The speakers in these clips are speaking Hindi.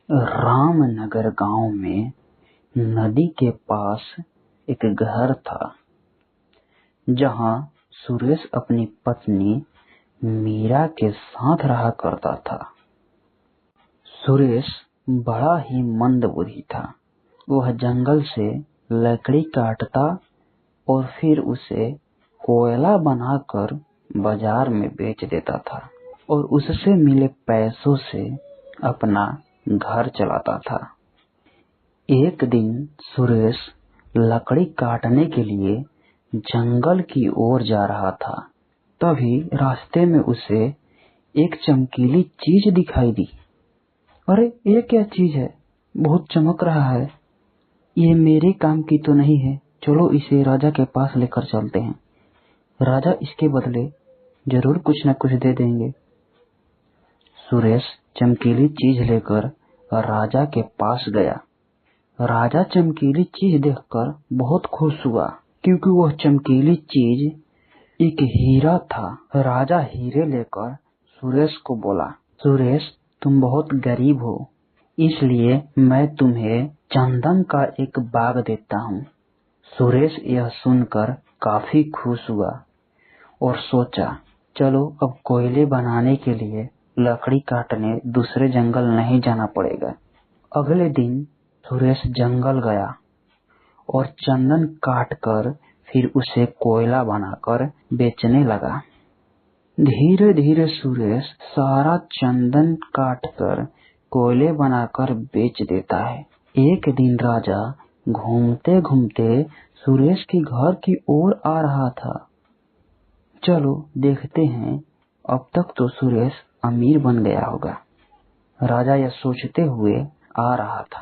रामनगर गांव में नदी के पास एक घर था, जहां सुरेश अपनी पत्नी मीरा के साथ रहा करता था। सुरेश बड़ा ही मंदबुद्धि था। वह जंगल से लकड़ी काटता और फिर उसे कोयला बनाकर बाजार में बेच देता था और उससे मिले पैसों से अपना घर चलाता था। एक दिन सुरेश लकड़ी काटने के लिए जंगल की ओर जा रहा था। तभी रास्ते में उसे एक चमकीली चीज दिखाई दी। अरे, ये क्या चीज है? बहुत चमक रहा है। ये मेरे काम की तो नहीं है। चलो इसे राजा के पास लेकर चलते हैं। राजा इसके बदले जरूर कुछ न कुछ दे देंगे। सुरेश चमकीली चीज लेकर राजा के पास गया। राजा चमकीली चीज देखकर बहुत खुश हुआ, क्योंकि वह चमकीली चीज एक हीरा था। राजा हीरे लेकर सुरेश को बोला, सुरेश, तुम बहुत गरीब हो, इसलिए मैं तुम्हें चंदन का एक बाग देता हूँ। सुरेश यह सुनकर काफी खुश हुआ और सोचा, चलो अब कोयले बनाने के लिए लकड़ी काटने दूसरे जंगल नहीं जाना पड़ेगा। अगले दिन सुरेश जंगल गया और चंदन काटकर फिर उसे कोयला बनाकर बेचने लगा। धीरे धीरे सुरेश सारा चंदन काटकर कोयले बनाकर बेच देता है। एक दिन राजा घूमते घूमते सुरेश के घर की ओर आ रहा था। चलो देखते हैं, अब तक तो सुरेश अमीर बन गया होगा। राजा यह सोचते हुए आ रहा था।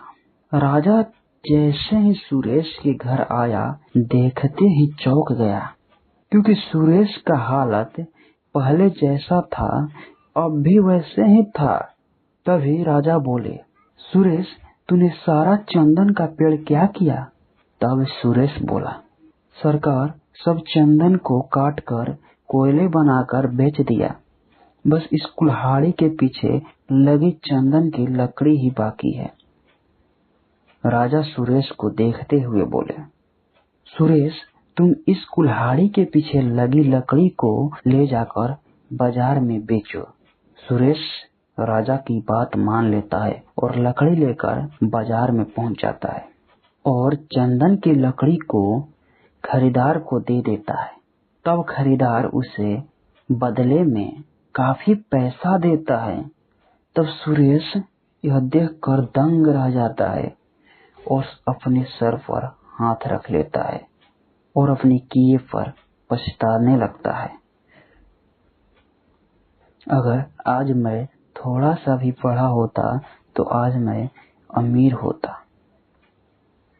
राजा जैसे ही सुरेश के घर आया, देखते ही चौंक गया, क्योंकि सुरेश का हालत पहले जैसा था अब भी वैसे ही था। तभी राजा बोले, सुरेश, तूने सारा चंदन का पेड़ क्या किया? तब सुरेश बोला, सरकार, सब चंदन को काटकर कोयले बनाकर बेच दिया। बस इस कुल्हाड़ी के पीछे लगी चंदन की लकड़ी ही बाकी है। राजा सुरेश को देखते हुए बोले, सुरेश, तुम इस कुल्हाड़ी के पीछे लगी लकड़ी को ले जाकर बाजार में बेचो। सुरेश राजा की बात मान लेता है और लकड़ी लेकर बाजार में पहुंच जाता है और चंदन की लकड़ी को खरीदार को दे देता है। तब खरीदार उसे बदले में काफी पैसा देता है। तब सुरेश यह देखकर दंग रह जाता है और अपने सर पर हाथ रख लेता है और अपने किए पर पछताने लगता है। अगर आज मैं थोड़ा सा भी पढ़ा होता तो आज मैं अमीर होता।